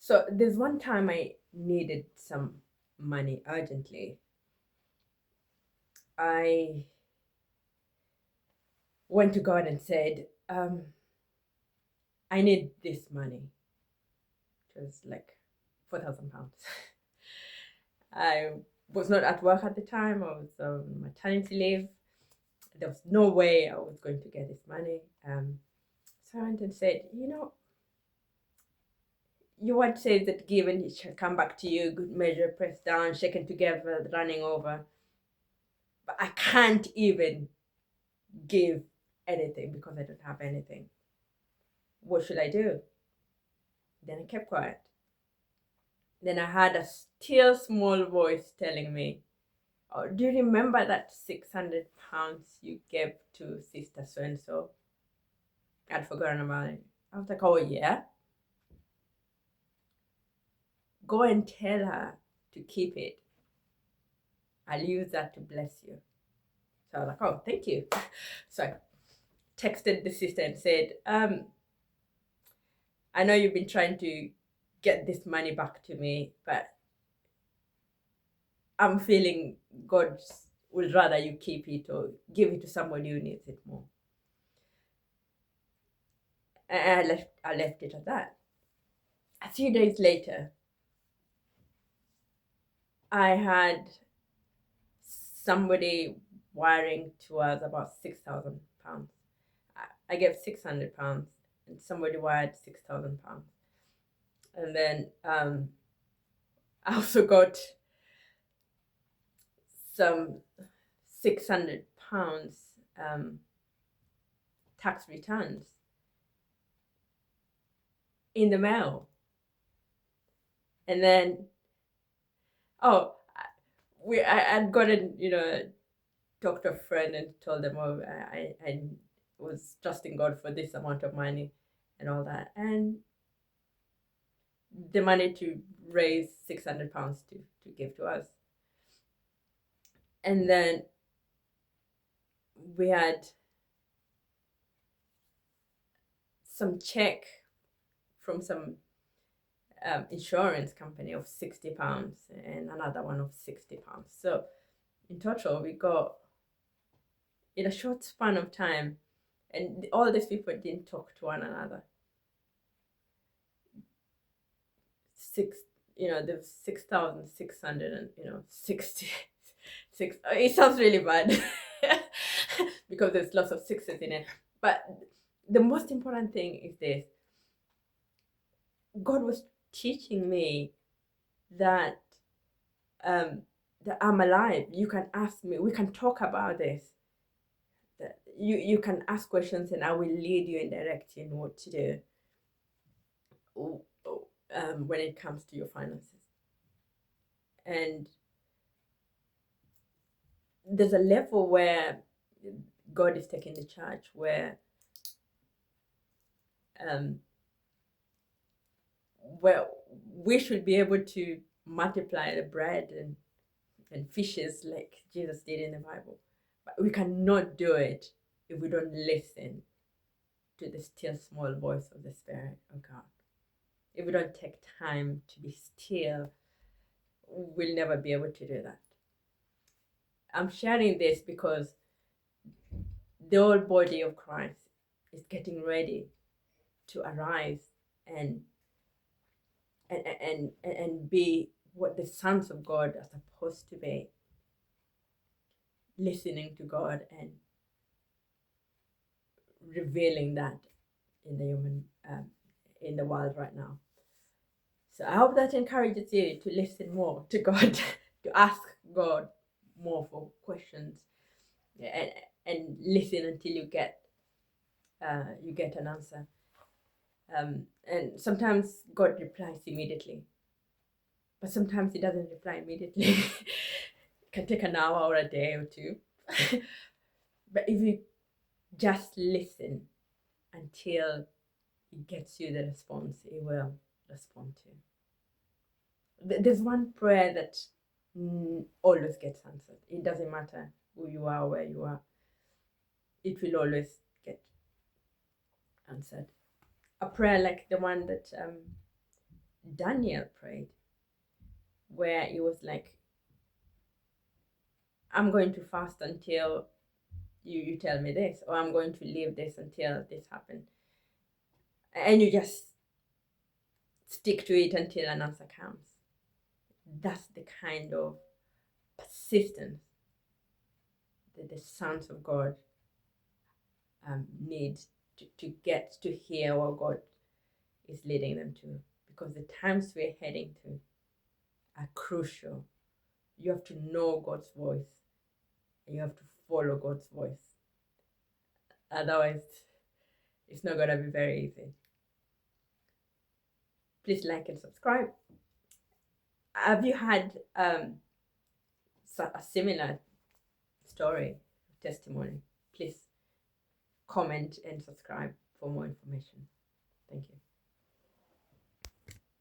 So there's one time I needed some money urgently. I went to God and said, I need this money. It was like £4,000. I was not at work at the time. I was on maternity leave. There was no way I was going to get this money. So I went and said, your word says that given it shall come back to you, good measure, pressed down, shaken together, running over. But I can't even give anything because I don't have anything. What should I do? Then I kept quiet. Then I had a still small voice telling me, oh, do you remember that £600 you gave to Sister so and so? I'd forgotten about it. I was like, oh, yeah? Go and tell her to keep it. I'll use that to bless you. So I was like, oh, thank you. So I texted the sister and said, I know you've been trying to get this money back to me, but I'm feeling God would rather you keep it or give it to somebody who needs it more. And I left it at that. A few days later, I had somebody wiring to us about £6,000. I gave £600, and somebody wired £6,000. And then I also got some £600 tax returns in the mail. And then, I had gotten, talked to a friend and told them, oh, I was trusting God for this amount of money and all that. And the money to raise £600 to give to us. And then we had some check from some insurance company of £60 and another one of £60. So in total, we got, in a short span of time, and all these people didn't talk to one another. There's 6,600 and 66. It sounds really bad because there's lots of sixes in it. But the most important thing is this: God was teaching me that that I'm alive. You can ask me. We can talk about this. That you can ask questions, and I will lead you and direct you in what to do when it comes to your finances. And there's a level where God is taking the charge, where we should be able to multiply the bread and fishes like Jesus did in the Bible. But we cannot do it if we don't listen to the still small voice of the Spirit of God. If we don't take time to be still, we'll never be able to do that. I'm sharing this because the whole body of Christ is getting ready to arise and be what the sons of God are supposed to be, listening to God and revealing that in the human in the world right now. So I hope that encourages you to listen more to God, to ask God more for questions, and listen until you get an answer. And sometimes God replies immediately, but sometimes He doesn't reply immediately. It can take an hour or a day or two. But if you just listen until He gets you the response, He will respond to you. There's one prayer that always gets answered. It doesn't matter who you are, where you are. It will always get answered. A prayer like the one that Daniel prayed, where he was like, I'm going to fast until you tell me this, or I'm going to leave this until this happens. And you just stick to it until an answer comes. That's the kind of persistence that the sons of God need to get to hear what God is leading them to. Because the times we're heading to are crucial. You have to know God's voice and you have to follow God's voice. Otherwise, it's not going to be very easy. Please like and subscribe. Have you had a similar story, testimony? Please comment and subscribe for more information. Thank you.